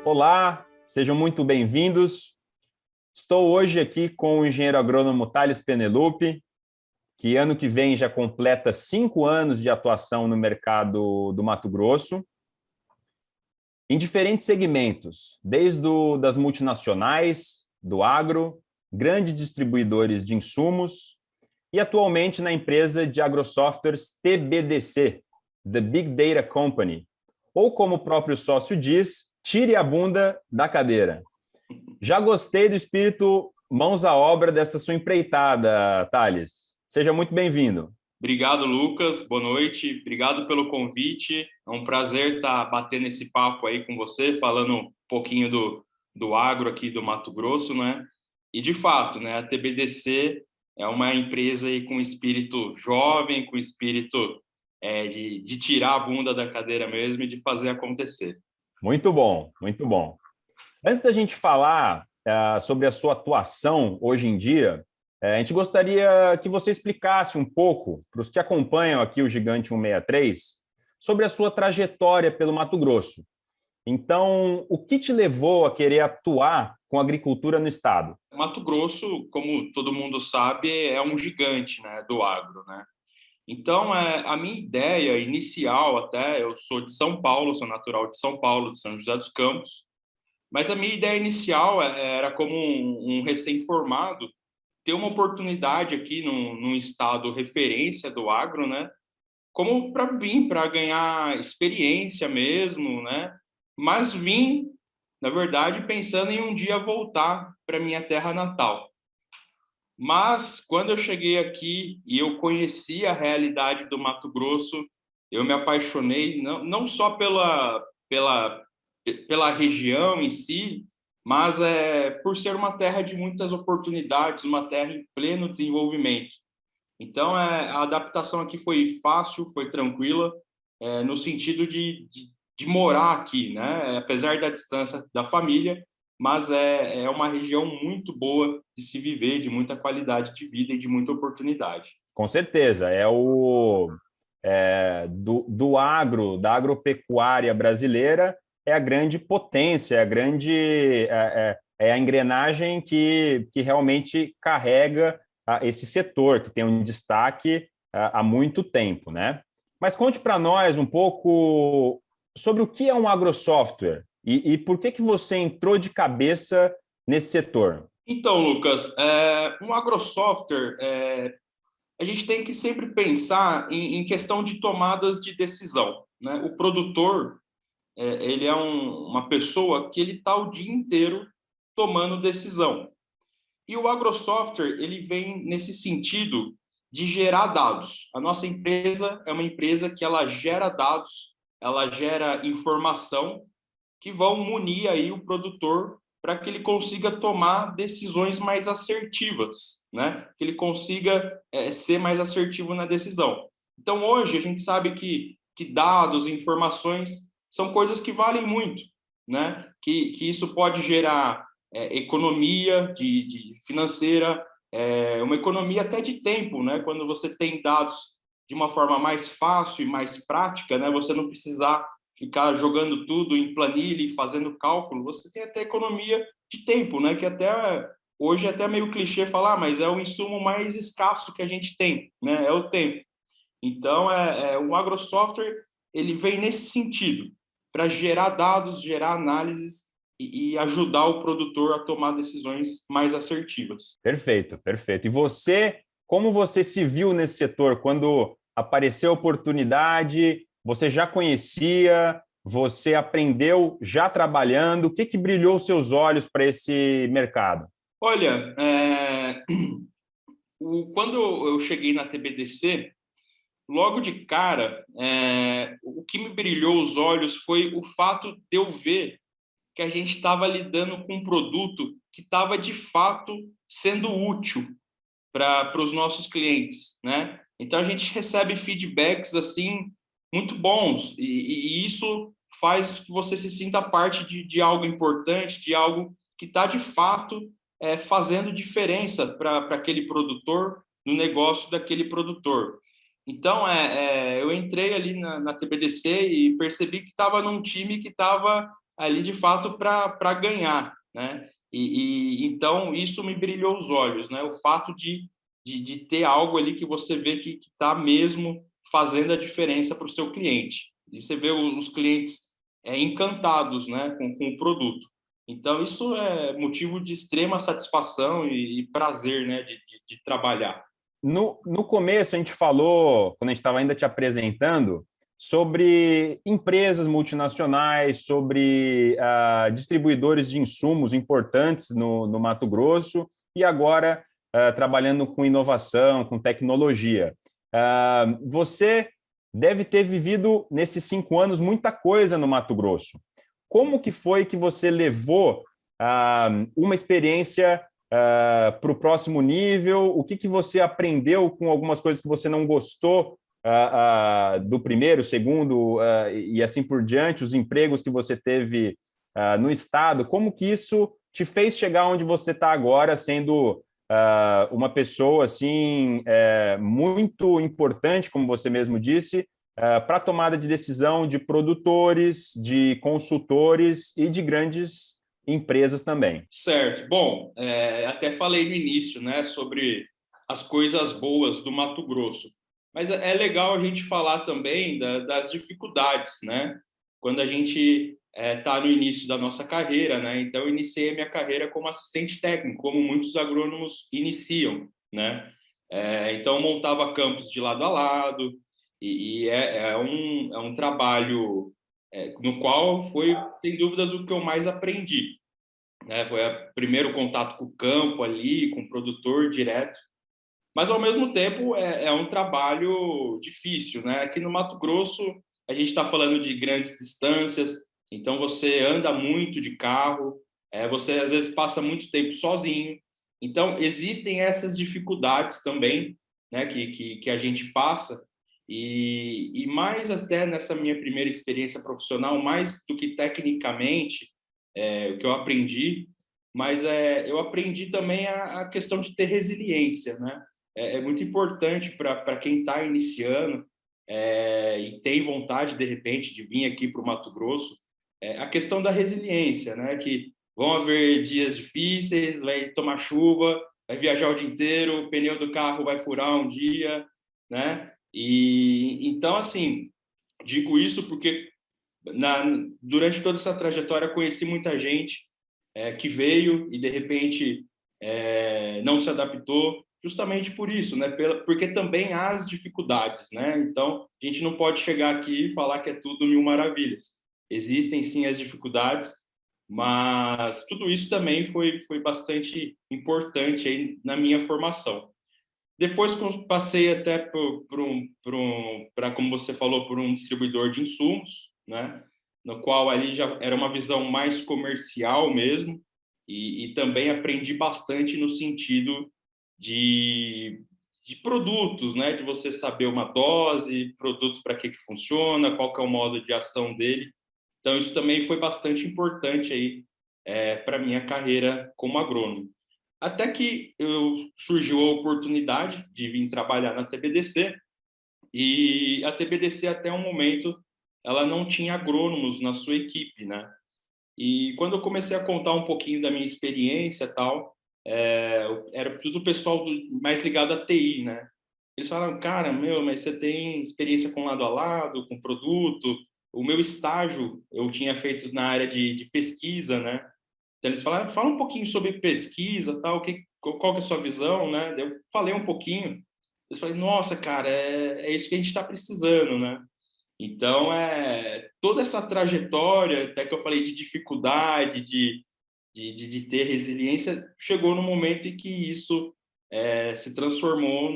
Olá, sejam muito bem-vindos. Estou hoje aqui com o engenheiro agrônomo Thales Penelope, que ano que vem já completa 5 anos de atuação no mercado do Mato Grosso, em diferentes segmentos, desde das multinacionais, do agro, grandes distribuidores de insumos e atualmente na empresa de agrosoftwares TBDC, The Big Data Company, ou como o próprio sócio diz, tire a bunda da cadeira. Já gostei do espírito mãos à obra dessa sua empreitada, Thales. Seja muito bem-vindo. Obrigado, Lucas. Boa noite. Obrigado pelo convite. É um prazer estar batendo esse papo aí com você, falando um pouquinho do agro aqui do Mato Grosso, né? E, de fato, né, a TBDC é uma empresa aí com espírito jovem, com espírito de tirar a bunda da cadeira mesmo e de fazer acontecer. Muito bom, muito bom. Antes da gente falar sobre a sua atuação hoje em dia, a gente gostaria que você explicasse um pouco para os que acompanham aqui o Gigante 163 sobre a sua trajetória pelo Mato Grosso. Então, o que te levou a querer atuar com agricultura no estado? Mato Grosso, como todo mundo sabe, é um gigante, né, do agro, né? Então, a minha ideia inicial até, eu sou de São Paulo, sou natural de São Paulo, de São José dos Campos, mas a minha ideia inicial era como um recém-formado ter uma oportunidade aqui num estado referência do agro, né? Como para ganhar experiência mesmo, né? Mas vim, na verdade, pensando em um dia voltar para minha terra natal. Mas quando eu cheguei aqui e eu conheci a realidade do Mato Grosso, eu me apaixonei não só pela região em si, mas por ser uma terra de muitas oportunidades, uma terra em pleno desenvolvimento. Então, a adaptação aqui foi fácil, foi tranquila, no sentido de morar aqui, né? Apesar da distância da família, mas é uma região muito boa de se viver, de muita qualidade de vida e de muita oportunidade. Com certeza, do agro, da agropecuária brasileira, é a grande potência, é a engrenagem que realmente carrega esse setor, que tem um destaque há muito tempo, né? Mas conte para nós um pouco sobre o que é um agrosoftware e por que você entrou de cabeça nesse setor. Então, Lucas, um agrosoftware, a gente tem que sempre pensar em questão de tomadas de decisão, né? O produtor, ele é uma pessoa que ele está o dia inteiro tomando decisão. E o agrosoftware, ele vem nesse sentido de gerar dados. A nossa empresa é uma empresa que ela gera dados, ela gera informação que vão munir aí o produtor para que ele consiga tomar decisões mais assertivas, né? Que ele consiga ser mais assertivo na decisão. Então, hoje, a gente sabe que dados, informações, são coisas que valem muito, né? Que isso pode gerar economia de financeira, uma economia até de tempo, né? Quando você tem dados de uma forma mais fácil e mais prática, né? Você não precisar ficar jogando tudo em planilha e fazendo cálculo, você tem até economia de tempo, né? Que até hoje é até meio clichê falar, mas é o insumo mais escasso que a gente tem, né? É o tempo. Então, o agrosoftware, ele vem nesse sentido, para gerar dados, gerar análises e ajudar o produtor a tomar decisões mais assertivas. Perfeito, perfeito. E você, como você se viu nesse setor? Quando apareceu a oportunidade, você já conhecia, você aprendeu já trabalhando, o que brilhou os seus olhos para esse mercado? Olha, quando eu cheguei na TBDC, logo de cara, o que me brilhou os olhos foi o fato de eu ver que a gente estava lidando com um produto que estava, de fato, sendo útil para os nossos clientes, né? Então, a gente recebe feedbacks, assim, muito bons, e isso faz que você se sinta parte de algo importante, de algo que está, de fato, fazendo diferença para aquele produtor, no negócio daquele produtor. Então, eu entrei ali na TBDC e percebi que estava num time que estava ali, de fato, para ganhar, né? Então, isso me brilhou os olhos, né? O fato de ter algo ali que você vê que está mesmo fazendo a diferença para o seu cliente. E você vê os clientes encantados, né, com o produto. Então, isso é motivo de extrema satisfação e prazer, né, de trabalhar. No começo, a gente falou, quando a gente estava ainda te apresentando, sobre empresas multinacionais, sobre distribuidores de insumos importantes no Mato Grosso e agora trabalhando com inovação, com tecnologia. Você deve ter vivido, nesses 5 anos, muita coisa no Mato Grosso. Como que foi que você levou uma experiência para o próximo nível? O que você aprendeu com algumas coisas que você não gostou do primeiro, segundo e assim por diante, os empregos que você teve no estado? Como que isso te fez chegar onde você está agora, sendo uma pessoa assim muito importante, como você mesmo disse, para a tomada de decisão de produtores, de consultores e de grandes empresas também? Certo. Bom, até falei no início, né, sobre as coisas boas do Mato Grosso, mas é legal a gente falar também das dificuldades, né? Quando a gente está no início da nossa carreira, né? Então, eu iniciei a minha carreira como assistente técnico, como muitos agrônomos iniciam, né? Então, eu montava campos de lado a lado, e é um trabalho no qual foi, sem dúvidas, o que eu mais aprendi, né? Foi o primeiro contato com o campo ali, com o produtor direto, mas ao mesmo tempo é um trabalho difícil, né? Aqui no Mato Grosso a gente está falando de grandes distâncias, então você anda muito de carro, você às vezes passa muito tempo sozinho, então existem essas dificuldades também, né? Que a gente passa, e mais até nessa minha primeira experiência profissional, mais do que tecnicamente, o que eu aprendi, mas eu aprendi também a questão de ter resiliência, né? É muito importante para quem está iniciando e tem vontade, de repente, de vir aqui para o Mato Grosso, a questão da resiliência, né? Que vão haver dias difíceis, vai tomar chuva, vai viajar o dia inteiro, o pneu do carro vai furar um dia, né? E então, assim, digo isso porque durante toda essa trajetória conheci muita gente que veio e de repente não se adaptou, justamente por isso, né? Porque também há as dificuldades, né? Então a gente não pode chegar aqui e falar que é tudo mil maravilhas. Existem sim as dificuldades, mas tudo isso também foi bastante importante aí na minha formação. Depois passei até para, como você falou, por um distribuidor de insumos, né? No qual ali já era uma visão mais comercial mesmo, e também aprendi bastante no sentido de produtos, né? De você saber uma dose, produto para que funciona, qual que é o modo de ação dele. Então, isso também foi bastante importante aí para a minha carreira como agrônomo. Até que surgiu a oportunidade de vir trabalhar na TBDC, e a TBDC até um momento ela não tinha agrônomos na sua equipe, né? E quando eu comecei a contar um pouquinho da minha experiência tal, era tudo pessoal mais ligado à TI, né? Eles falaram, cara, mas você tem experiência com lado a lado, com produto. O meu estágio eu tinha feito na área de pesquisa, né? Então, eles falaram, fala um pouquinho sobre pesquisa, tal, qual que é a sua visão, né? Eu falei um pouquinho, eu falei, nossa, cara, é isso que a gente está precisando, né? Então, toda essa trajetória, até que eu falei de dificuldade, de ter resiliência, chegou no momento em que isso se transformou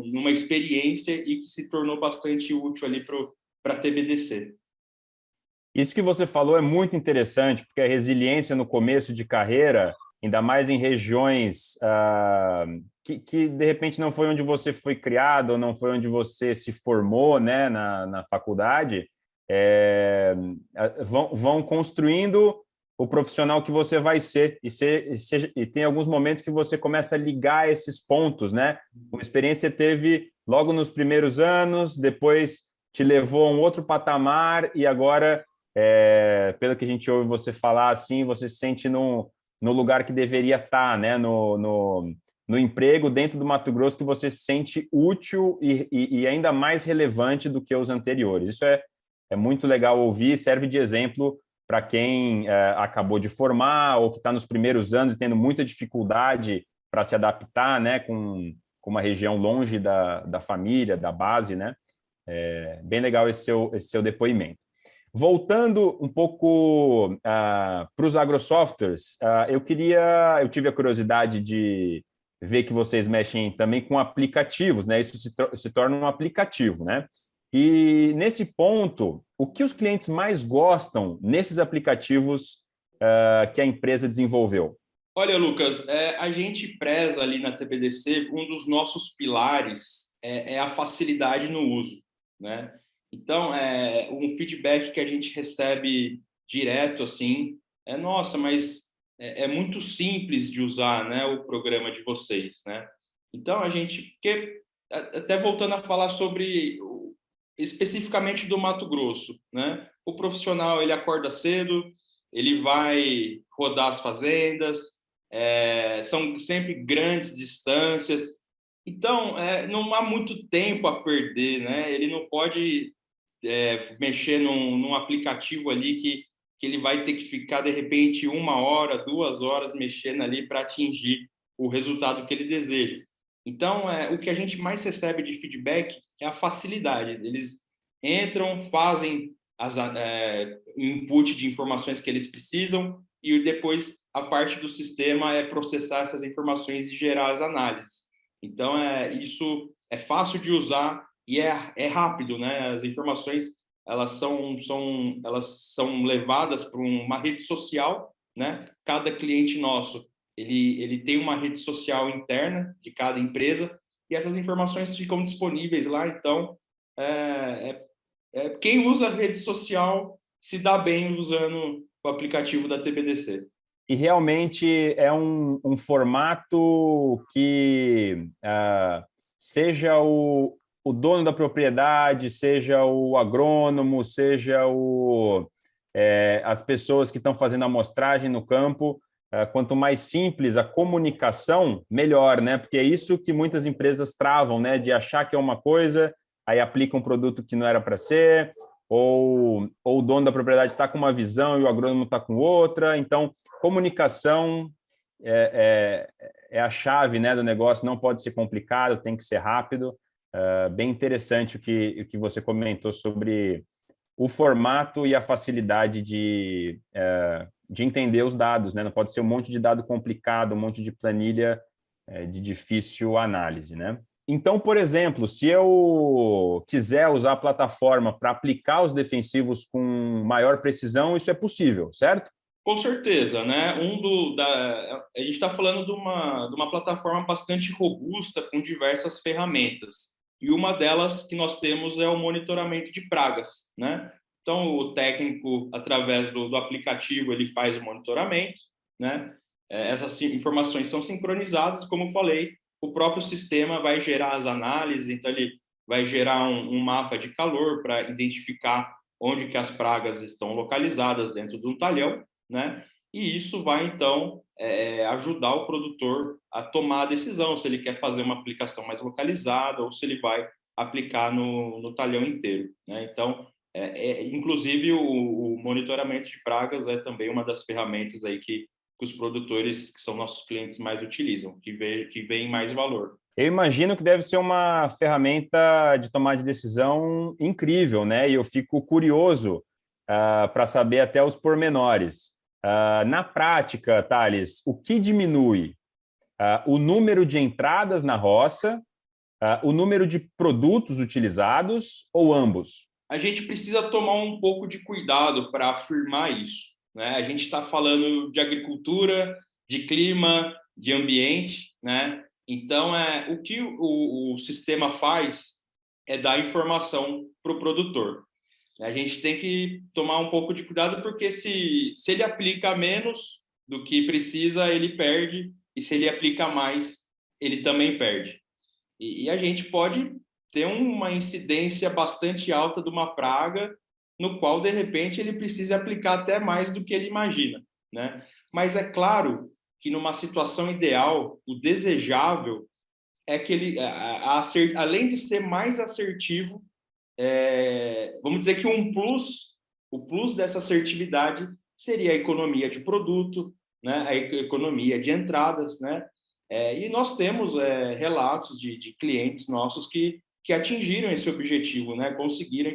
numa experiência e que se tornou bastante útil ali para a TBDC. Isso que você falou é muito interessante, porque a resiliência no começo de carreira, ainda mais em regiões que de repente não foi onde você foi criado, ou não foi onde você se formou, né, na faculdade, vão construindo o profissional que você vai ser, e tem alguns momentos que você começa a ligar esses pontos, né? Uma experiência teve logo nos primeiros anos, depois te levou a um outro patamar e agora, pelo que a gente ouve você falar, assim, você se sente no lugar que deveria estar, né? No emprego dentro do Mato Grosso, que você se sente útil e ainda mais relevante do que os anteriores. Isso é muito legal ouvir, serve de exemplo para quem acabou de formar ou que está nos primeiros anos e tendo muita dificuldade para se adaptar, né, com uma região longe da família, da base, né? Bem legal esse seu depoimento. Voltando um pouco para os agrosoftwares, eu tive a curiosidade de ver que vocês mexem também com aplicativos, né? Isso se torna um aplicativo, né? E nesse ponto, o que os clientes mais gostam nesses aplicativos que a empresa desenvolveu? Olha, Lucas, a gente preza ali na TPDC, um dos nossos pilares é a facilidade no uso, né? Então, um feedback que a gente recebe direto, assim, nossa, mas é muito simples de usar, né, o programa de vocês, né? Então, até voltando a falar sobre, especificamente do Mato Grosso, né? O profissional, ele acorda cedo, ele vai rodar as fazendas, são sempre grandes distâncias, então não há muito tempo a perder, né? Ele não pode mexer num aplicativo ali que ele vai ter que ficar, de repente, 1 hora, 2 horas mexendo ali para atingir o resultado que ele deseja. Então, o que a gente mais recebe de feedback é a facilidade. Eles entram, fazem input de informações que eles precisam e depois a parte do sistema é processar essas informações e gerar as análises. Então, isso é fácil de usar e é rápido, né? As informações elas são levadas para uma rede social, né? Cada cliente nosso ele tem uma rede social interna de cada empresa e essas informações ficam disponíveis lá. Então, quem usa a rede social se dá bem usando o aplicativo da TBDC. E realmente é um formato que seja o dono da propriedade, seja o agrônomo, seja as pessoas que estão fazendo a amostragem no campo, quanto mais simples a comunicação, melhor, né? Porque é isso que muitas empresas travam, né? De achar que é uma coisa, aí aplica um produto que não era para ser, ou o dono da propriedade está com uma visão e o agrônomo está com outra. Então, comunicação é a chave, né, do negócio, não pode ser complicado, tem que ser rápido. Bem interessante o que você comentou sobre o formato e a facilidade de entender os dados, né? Não pode ser um monte de dado complicado, um monte de planilha de difícil análise, né? Então, por exemplo, se eu quiser usar a plataforma para aplicar os defensivos com maior precisão, isso é possível, certo? Com certeza, né? A gente está falando de uma plataforma bastante robusta com diversas ferramentas. E uma delas que nós temos é o monitoramento de pragas, né? Então, o técnico, através do aplicativo, ele faz o monitoramento, né? Essas informações são sincronizadas, como eu falei, o próprio sistema vai gerar as análises, então ele vai gerar um mapa de calor para identificar onde que as pragas estão localizadas dentro de um talhão, né? E isso vai, então, ajudar o produtor a tomar a decisão, se ele quer fazer uma aplicação mais localizada ou se ele vai aplicar no talhão inteiro, né? Então, inclusive, o monitoramento de pragas é também uma das ferramentas aí que os produtores, que são nossos clientes, mais utilizam, que veem mais valor. Eu imagino que deve ser uma ferramenta de tomar de decisão incrível, né? E eu fico curioso para saber até os pormenores. Na prática, Thales, o que diminui? O número de entradas na roça, o número de produtos utilizados ou ambos? A gente precisa tomar um pouco de cuidado para afirmar isso, né? A gente está falando de agricultura, de clima, de ambiente, né? Então, o que o sistema faz é dar informação para o produtor. A gente tem que tomar um pouco de cuidado, porque se ele aplica menos do que precisa, ele perde, e se ele aplica mais, ele também perde. E a gente pode ter uma incidência bastante alta de uma praga, no qual, de repente, ele precisa aplicar até mais do que ele imagina, né? Mas é claro que, numa situação ideal, o desejável é que ele, além de ser mais assertivo, vamos dizer que o plus dessa assertividade seria a economia de produto, né? A economia de entradas, né? E nós temos relatos de clientes nossos que atingiram esse objetivo, né? Conseguiram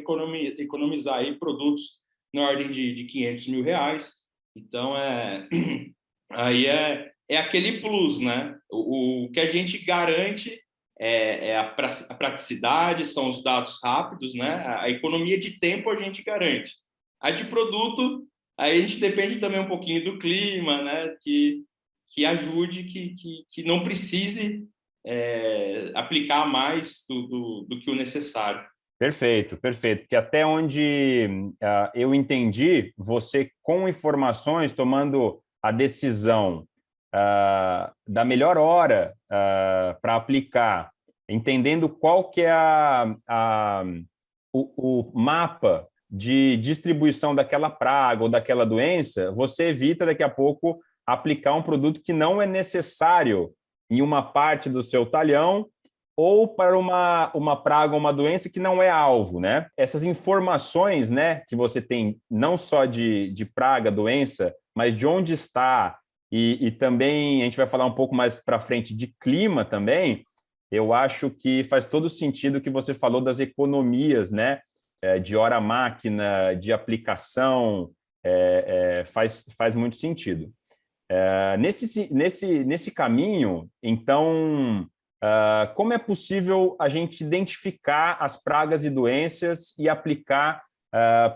economizar aí produtos na ordem de 500 mil reais. Então, aí é aquele plus, né? O que a gente garante a praticidade, são os dados rápidos, né? A economia de tempo a gente garante. A de produto, aí a gente depende também um pouquinho do clima, né? Que ajude, que não precise aplicar mais do que o necessário. Perfeito, perfeito. Porque até onde eu entendi, você com informações tomando a decisão da melhor hora para aplicar, entendendo qual que é o mapa de distribuição daquela praga ou daquela doença, você evita daqui a pouco aplicar um produto que não é necessário em uma parte do seu talhão ou para uma praga ou uma doença que não é alvo, né? Essas informações, né, que você tem não só de praga, doença, mas de onde está, e também a gente vai falar um pouco mais para frente de clima também, eu acho que faz todo sentido o que você falou das economias, né? De hora-máquina, de aplicação, faz muito sentido. Nesse caminho, então, como é possível a gente identificar as pragas e doenças e aplicar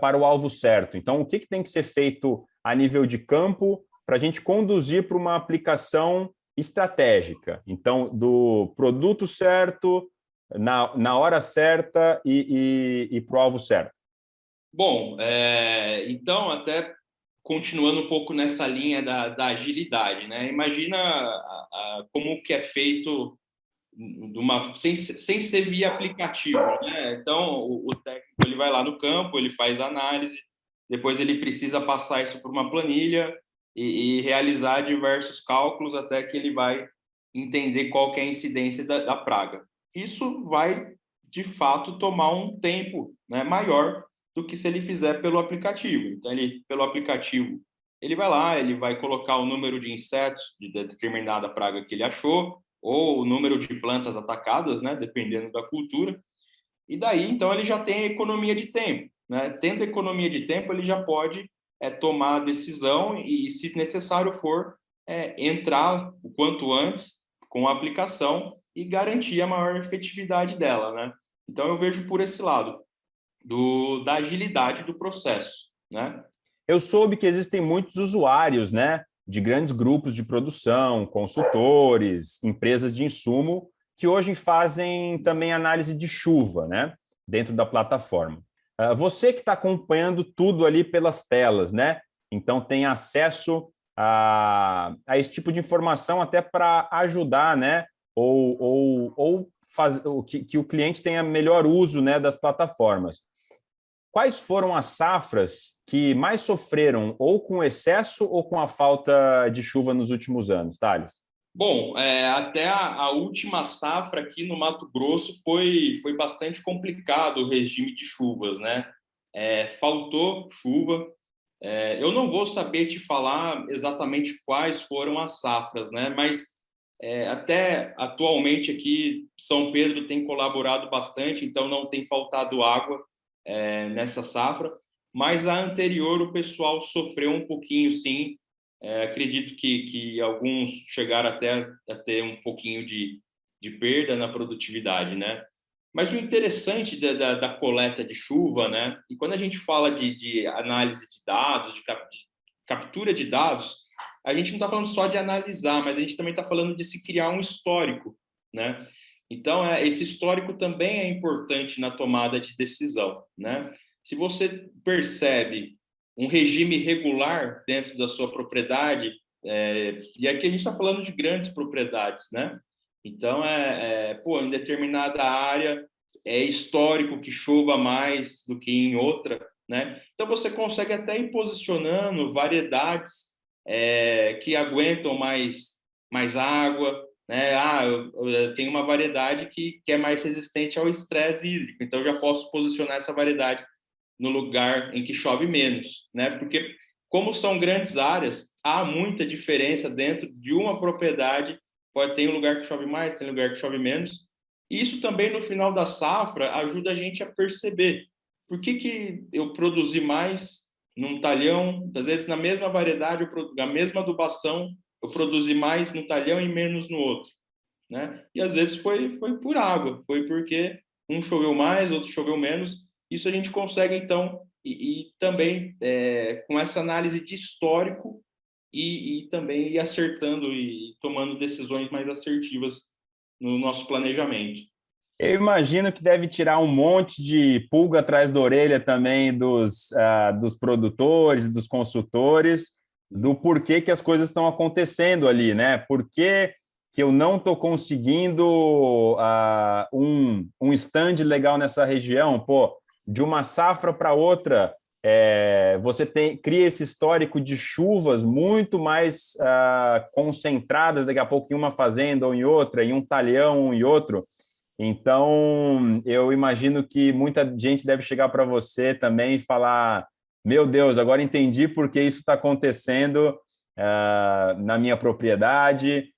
para o alvo certo? Então, o que tem que ser feito a nível de campo para a gente conduzir para uma aplicação estratégica? Então, do produto certo, na hora certa e para o alvo certo. Bom, então, até continuando um pouco nessa linha da agilidade, né? Imagina como que é feito sem ser via aplicativo, né? Então, o técnico ele vai lá no campo, ele faz a análise, depois ele precisa passar isso por uma planilha e realizar diversos cálculos até que ele vai entender qual que é a incidência da praga. Isso vai, de fato, tomar um tempo, né, maior do que se ele fizer pelo aplicativo. Então, pelo aplicativo, ele vai lá, ele vai colocar o número de insetos de determinada praga que ele achou, ou o número de plantas atacadas, né, dependendo da cultura. E daí, então, ele já tem a economia de tempo, né? Tendo economia de tempo, ele já pode tomar a decisão e, se necessário for, entrar o quanto antes com a aplicação e garantir a maior efetividade dela, né? Então, eu vejo por esse lado da agilidade do processo, né? Eu soube que existem muitos usuários, né, de grandes grupos de produção, consultores, empresas de insumo, que hoje fazem também análise de chuva, né, dentro da plataforma. Você que está acompanhando tudo ali pelas telas, né, então tem acesso a esse tipo de informação até para ajudar, né, ou que o cliente tenha melhor uso, né, das plataformas. Quais foram as safras que mais sofreram ou com excesso ou com a falta de chuva nos últimos anos, Thales? Bom, até a última safra aqui no Mato Grosso foi bastante complicado o regime de chuvas, né? Faltou chuva. Eu não vou saber te falar exatamente quais foram as safras, né? Mas até atualmente aqui São Pedro tem colaborado bastante, então não tem faltado água nessa safra. Mas a anterior o pessoal sofreu um pouquinho, sim. Acredito que alguns chegaram até a ter um pouquinho de perda na produtividade, né? Mas o interessante da coleta de chuva, né? E quando a gente fala de análise de dados, de captura de dados, a gente não está falando só de analisar, mas a gente também está falando de se criar um histórico, né? Então, esse histórico também é importante na tomada de decisão, né? Se você percebe um regime regular dentro da sua propriedade, e aqui a gente está falando de grandes propriedades, né? Então, em determinada área, é histórico que chova mais do que em outra, né? Então você consegue até ir posicionando variedades que aguentam mais água, né? Eu tenho uma variedade que é mais resistente ao estresse hídrico, então eu já posso posicionar essa variedade no lugar em que chove menos, né? Porque como são grandes áreas, há muita diferença dentro de uma propriedade. Pode ter um lugar que chove mais, tem lugar que chove menos. E isso também no final da safra ajuda a gente a perceber por que eu produzi mais num talhão, às vezes na mesma variedade, na mesma adubação, eu produzi mais no talhão e menos no outro, né? E às vezes foi por água, foi porque um choveu mais, outro choveu menos. Isso a gente consegue então e também com essa análise de histórico e também ir acertando e tomando decisões mais assertivas no nosso planejamento. Eu imagino que deve tirar um monte de pulga atrás da orelha também dos produtores, dos consultores, do porquê que as coisas estão acontecendo ali, né? Por que eu não estou conseguindo um stand legal nessa região? Pô, de uma safra para outra, você cria esse histórico de chuvas muito mais concentradas, daqui a pouco em uma fazenda ou em outra, em um talhão ou em outro. Então, eu imagino que muita gente deve chegar para você também e falar: meu Deus, agora entendi por que isso está acontecendo na minha propriedade.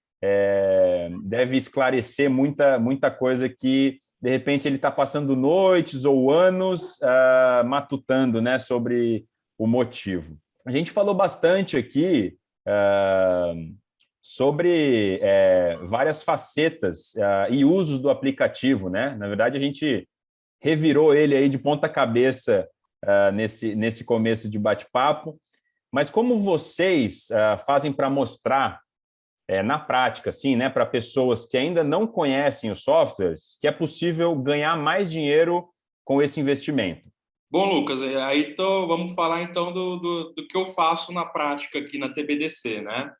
Deve esclarecer muita coisa que, de repente, ele está passando noites ou anos matutando, né, sobre o motivo. A gente falou bastante aqui sobre várias facetas e usos do aplicativo, né? Na verdade, a gente revirou ele aí de ponta cabeça nesse começo de bate-papo. Mas como vocês fazem para mostrar na prática, assim, né, para pessoas que ainda não conhecem os softwares, que é possível ganhar mais dinheiro com esse investimento? Bom, Lucas, aí vamos falar então do que eu faço na prática aqui na TBDC, né?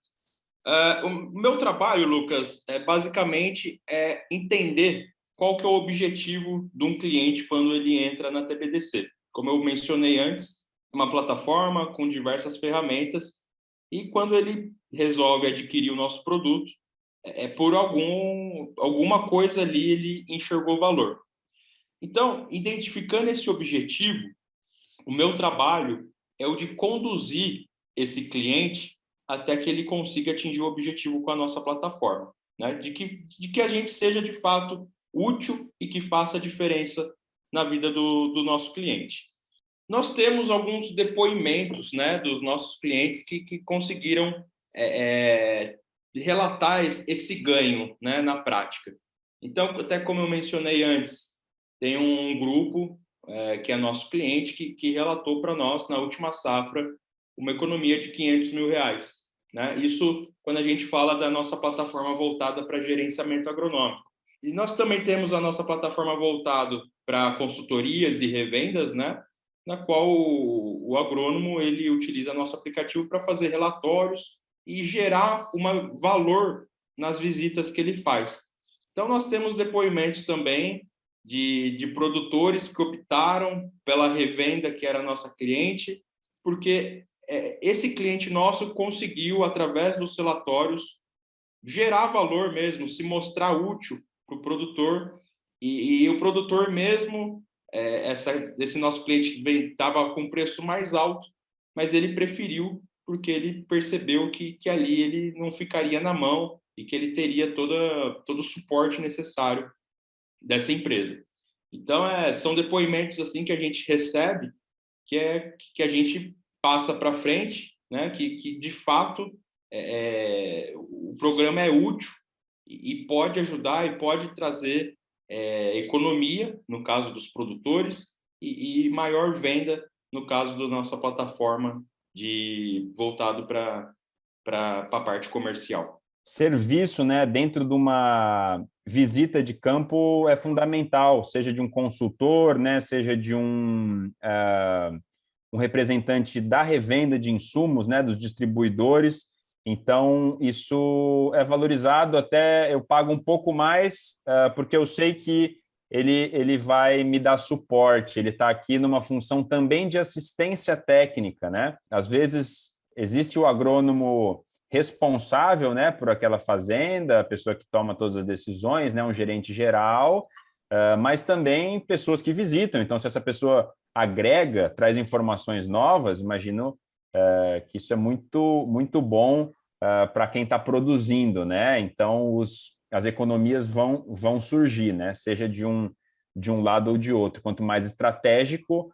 O meu trabalho, Lucas, basicamente entender qual que é o objetivo de um cliente quando ele entra na TBDC. Como eu mencionei antes, uma plataforma com diversas ferramentas e quando ele resolve adquirir o nosso produto, por alguma coisa ali ele enxergou valor. Então, identificando esse objetivo, o meu trabalho é o de conduzir esse cliente até que ele consiga atingir o objetivo com a nossa plataforma, né? De que a gente seja, de fato, útil e que faça diferença na vida do nosso cliente. Nós temos alguns depoimentos, né, dos nossos clientes que conseguiram relatar esse ganho, né, na prática. Então, até como eu mencionei antes, tem um grupo que é nosso cliente, que relatou para nós, na última safra, uma economia de R$ 500.000. Né? Isso quando a gente fala da nossa plataforma voltada para gerenciamento agronômico. E nós também temos a nossa plataforma voltada para consultorias e revendas, né? Na qual o agrônomo ele utiliza nosso aplicativo para fazer relatórios e gerar um valor nas visitas que ele faz. Então, nós temos depoimentos também de produtores que optaram pela revenda, que era a nossa cliente, porque esse cliente nosso conseguiu, através dos relatórios, gerar valor mesmo, se mostrar útil para o produtor, e o produtor mesmo, esse nosso cliente estava com preço mais alto, mas ele preferiu porque ele percebeu que ali ele não ficaria na mão e que ele teria todo o suporte necessário dessa empresa. Então, são depoimentos assim que a gente recebe, que a gente passa para frente, né? Que de fato o programa é útil e pode ajudar e pode trazer economia, no caso dos produtores, e maior venda, no caso da nossa plataforma voltado para a parte comercial. Serviço, né, dentro de uma visita de campo é fundamental, seja de um consultor, né, seja de um representante da revenda de insumos, né, dos distribuidores. Então, isso é valorizado, até eu pago um pouco mais, porque eu sei que ele vai me dar suporte, ele está aqui numa função também de assistência técnica, né? Às vezes existe o agrônomo responsável, né, por aquela fazenda, a pessoa que toma todas as decisões, né, um gerente geral, mas também pessoas que visitam. Então, se essa pessoa agrega, traz informações novas, imagino que isso é muito, muito bom para quem está produzindo, né? Então, as economias vão surgir, né? Seja de um lado ou de outro. Quanto mais estratégico,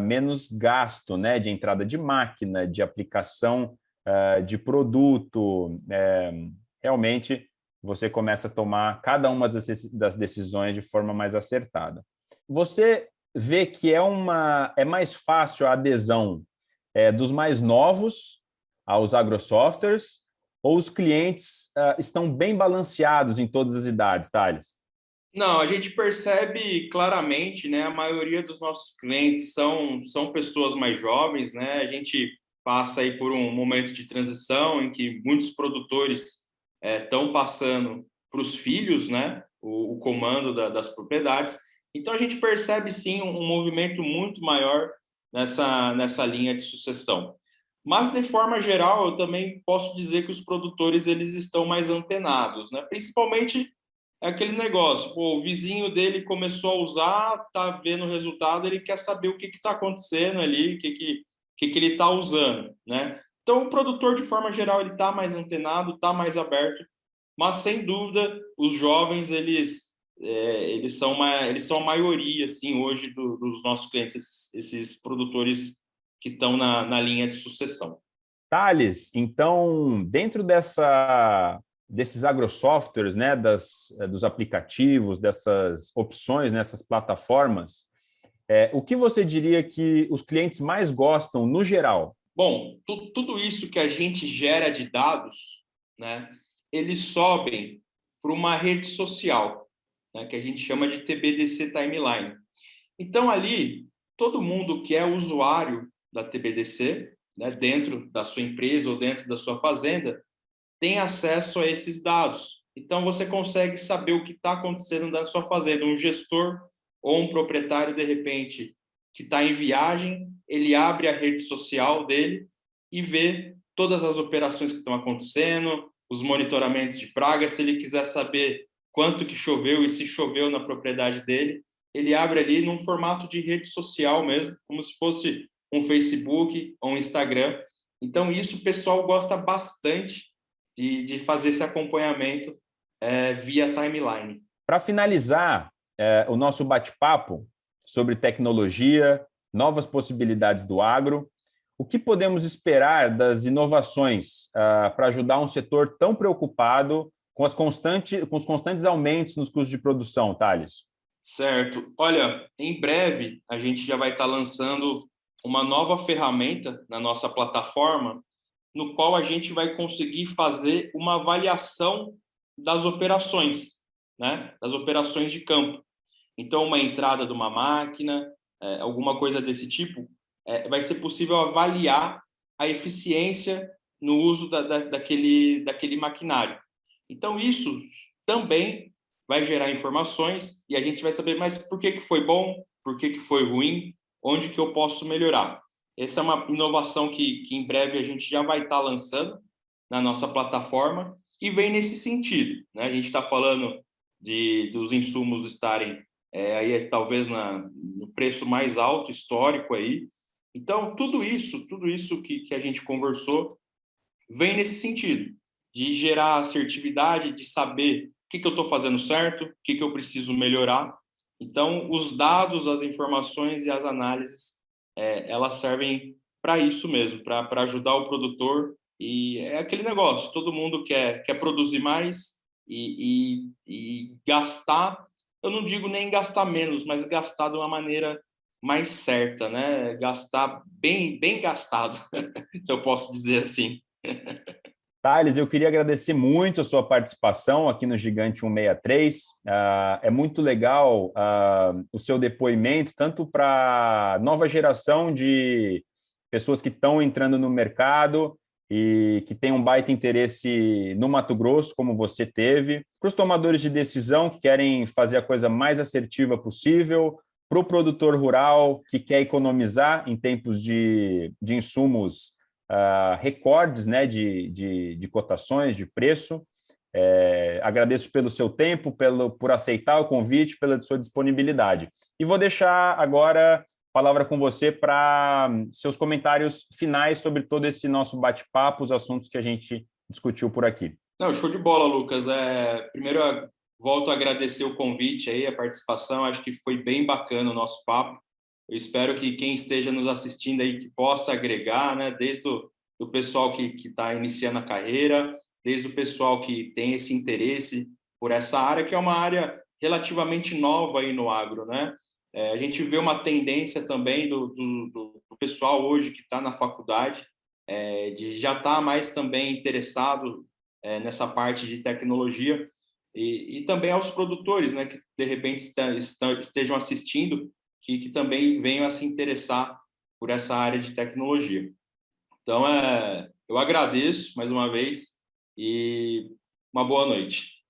menos gasto, né? De entrada de máquina, de aplicação de produto. Realmente, você começa a tomar cada uma das decisões de forma mais acertada. Você vê que é mais fácil a adesão dos mais novos aos agrosoftwares, ou os clientes estão bem balanceados em todas as idades, Thales? Não, a gente percebe claramente, né? A maioria dos nossos clientes são pessoas mais jovens, né? A gente passa aí por um momento de transição em que muitos produtores estão passando para os filhos, né? O comando das propriedades. Então a gente percebe sim um movimento muito maior nessa linha de sucessão. Mas de forma geral, eu também posso dizer que os produtores eles estão mais antenados, né? Principalmente é aquele negócio, pô, o vizinho dele começou a usar, tá vendo o resultado, ele quer saber o que está acontecendo ali, o que ele está usando, né? Então, o produtor, de forma geral, ele está mais antenado, está mais aberto, mas, sem dúvida, os jovens, eles são a maioria, assim, hoje, dos nossos clientes, esses produtores que estão na linha de sucessão. Thales, então, dentro desses agrosoftwares, né, dos aplicativos, dessas opções, nessas plataformas, o que você diria que os clientes mais gostam no geral? Bom, tudo isso que a gente gera de dados, né, eles sobem para uma rede social, né, que a gente chama de TBDC Timeline. Então, ali, todo mundo que é usuário da TBDC, né, dentro da sua empresa ou dentro da sua fazenda, tem acesso a esses dados. Então, você consegue saber o que está acontecendo na sua fazenda. Um gestor ou um proprietário, de repente, que está em viagem, ele abre a rede social dele e vê todas as operações que estão acontecendo, os monitoramentos de praga. Se ele quiser saber quanto que choveu e se choveu na propriedade dele, ele abre ali num formato de rede social mesmo, como se fosse um Facebook ou um Instagram. Então, isso o pessoal gosta bastante de fazer esse acompanhamento via timeline. Para finalizar o nosso bate-papo sobre tecnologia, novas possibilidades do agro, o que podemos esperar das inovações para ajudar um setor tão preocupado com os constantes aumentos nos custos de produção, Thales? Certo. Olha, em breve a gente já vai estar lançando uma nova ferramenta na nossa plataforma, no qual a gente vai conseguir fazer uma avaliação das operações, né? Das operações de campo. Então, uma entrada de uma máquina, alguma coisa desse tipo, vai ser possível avaliar a eficiência no uso daquele maquinário. Então, isso também vai gerar informações e a gente vai saber, mas por que foi bom, por que foi ruim, onde que eu posso melhorar. Essa é uma inovação que em breve a gente já vai estar lançando na nossa plataforma e vem nesse sentido, né? A gente está falando dos insumos estarem aí talvez no preço mais alto histórico aí. Então, tudo isso que a gente conversou vem nesse sentido, de gerar assertividade, de saber o que eu estou fazendo certo, o que eu preciso melhorar. Então, os dados, as informações e as análises, elas servem para isso mesmo, para ajudar o produtor. E é aquele negócio, todo mundo quer produzir mais e gastar, eu não digo nem gastar menos, mas gastar de uma maneira mais certa, né? Gastar bem gastado, se eu posso dizer assim. Thales, eu queria agradecer muito a sua participação aqui no Gigante 163. É muito legal o seu depoimento, tanto para a nova geração de pessoas que estão entrando no mercado e que tem um baita interesse no Mato Grosso, como você teve, para os tomadores de decisão que querem fazer a coisa mais assertiva possível, para o produtor rural que quer economizar em tempos de insumos recordes, né, de cotações, de preço. Agradeço pelo seu tempo, por aceitar o convite, pela sua disponibilidade. E vou deixar agora a palavra com você para seus comentários finais sobre todo esse nosso bate-papo, os assuntos que a gente discutiu por aqui. Não, show de bola, Lucas. Primeiro, eu volto a agradecer o convite aí, a participação. Acho que foi bem bacana o nosso papo. Eu espero que quem esteja nos assistindo aí que possa agregar, né? Desde o pessoal que está iniciando a carreira, desde o pessoal que tem esse interesse por essa área, que é uma área relativamente nova aí no agro, né? A gente vê uma tendência também do pessoal hoje que está na faculdade, de já estar mais também interessado nessa parte de tecnologia, e também aos produtores, né, que de repente estejam assistindo, que também venham a se interessar por essa área de tecnologia. Então, eu agradeço mais uma vez e uma boa noite.